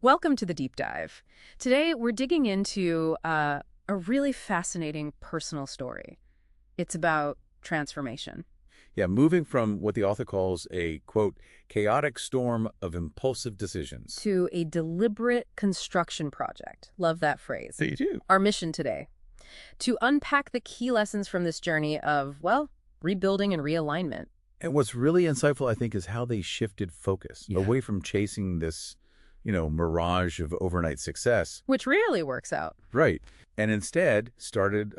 Welcome to the deep dive. Today, we're digging into a really fascinating personal story. It's about transformation. Yeah, moving from what the author calls a, quote, chaotic storm of impulsive decisions. To a deliberate construction project. Love that phrase. So you do. Our mission today, to unpack the key lessons from this journey of, well, rebuilding and realignment. And what's really insightful, I think, is how they shifted focus away from chasing this, mirage of overnight success. Which rarely works out. Right. And instead started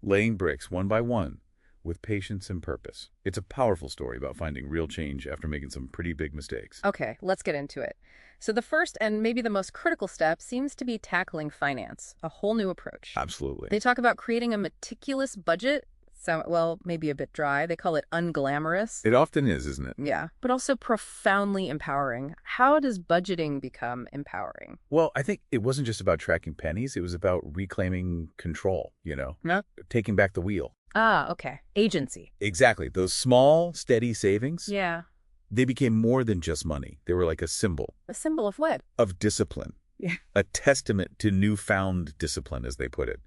laying bricks one by one with patience and purpose. It's a powerful story about finding real change after making some pretty big mistakes. Okay, let's get into it. So the first and maybe the most critical step seems to be tackling finance, a whole new approach. Absolutely. They talk about creating a meticulous budget. So, well, maybe a bit dry. They call it unglamorous. It often is, isn't it? Yeah, but also profoundly empowering. How does budgeting become empowering? Well, I think it wasn't just about tracking pennies. It was about reclaiming control, No? taking back the wheel. Ah, okay. Agency. Exactly. Those small, steady savings, Yeah. they became more than just money. They were like a symbol A symbol of what? of discipline, Yeah. a testament to newfound discipline, as they put it.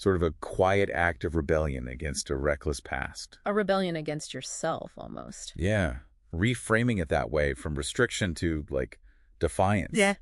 Sort of a quiet act of rebellion against a reckless past. A rebellion against yourself, almost. Yeah. Reframing it that way from restriction to, defiance. Yeah.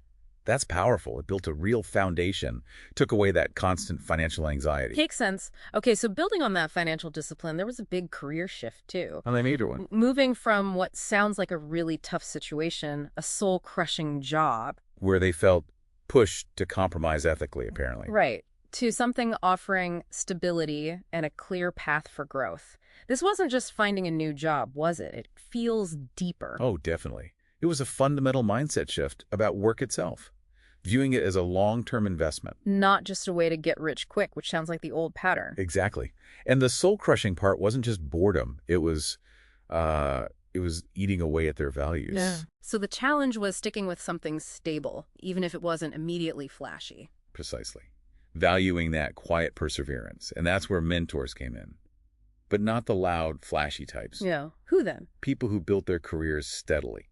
That's powerful. It built a real foundation, took away that constant financial anxiety. Makes sense. Okay, so building on that financial discipline, there was a big career shift, too. And they made one. Moving from what sounds like a really tough situation, a soul-crushing job. Where they felt pushed to compromise ethically, apparently. Right. To something offering stability and a clear path for growth. This wasn't just finding a new job, was it? It feels deeper. Oh, definitely. It was a fundamental mindset shift about work itself, viewing it as a long-term investment. Not just a way to get rich quick, which sounds like the old pattern. Exactly. And the soul-crushing part wasn't just boredom. It was eating away at their values. Yeah. So the challenge was sticking with something stable, even if it wasn't immediately flashy. Precisely. Valuing that quiet perseverance. And that's where mentors came in. But not the loud, flashy types. Yeah. Who then? People who built their careers steadily,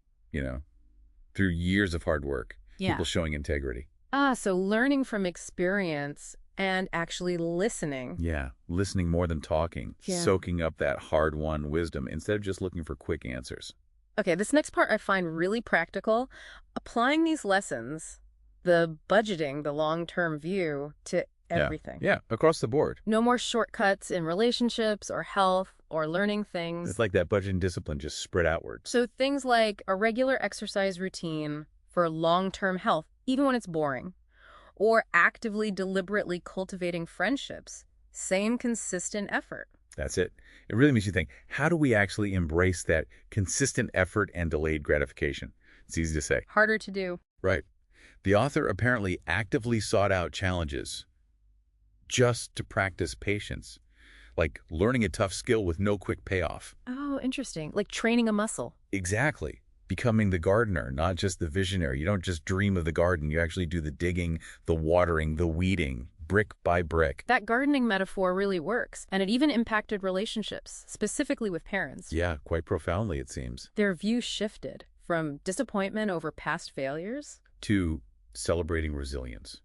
through years of hard work. Yeah. People showing integrity. So learning from experience and actually listening. Yeah, listening more than talking, Yeah. soaking up that hard-won wisdom instead of just looking for quick answers. Okay, this next part I find really practical. Applying these lessons, the budgeting, the long-term view, to everything. Yeah, across the board. No more shortcuts in relationships or health or learning things. It's like that budgeting discipline just spread outward. So things like a regular exercise routine for long-term health, even when it's boring, or actively, deliberately cultivating friendships. Same consistent effort. That's it. It really makes you think, how do we actually embrace that consistent effort and delayed gratification? It's easy to say. Harder to do. Right. The author apparently actively sought out challenges just to practice patience, like learning a tough skill with no quick payoff. Oh, interesting. Like training a muscle. Exactly. Becoming the gardener, not just the visionary. You don't just dream of the garden. You actually do the digging, the watering, the weeding, brick by brick. That gardening metaphor really works, and it even impacted relationships, specifically with parents. Yeah, quite profoundly, it seems. Their view shifted from disappointment over past failures to celebrating resilience,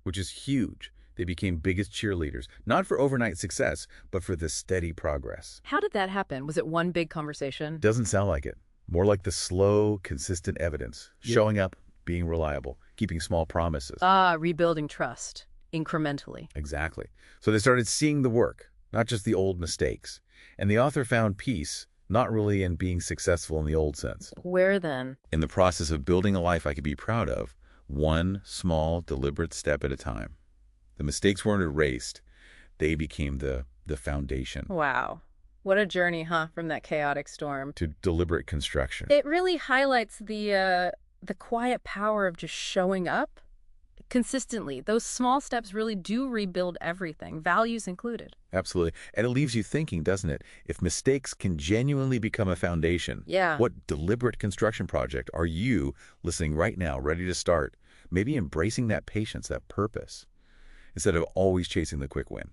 which is huge. They became biggest cheerleaders, not for overnight success, but for the steady progress. How did that happen? Was it one big conversation? Doesn't sound like it. More like the slow, consistent evidence. Showing up, being reliable, keeping small promises. Rebuilding trust, incrementally. Exactly. So they started seeing the work, not just the old mistakes. And the author found peace, not really in being successful in the old sense. Where then? In the process of building a life I could be proud of, one small, deliberate step at a time. The mistakes weren't erased. They became the foundation. Wow. What a journey, huh, from that chaotic storm. To deliberate construction. It really highlights the quiet power of just showing up consistently. Those small steps really do rebuild everything, values included. Absolutely. And it leaves you thinking, doesn't it? If mistakes can genuinely become a foundation, Yeah. what deliberate construction project are you listening right now, ready to start? Maybe embracing that patience, that purpose, instead of always chasing the quick win.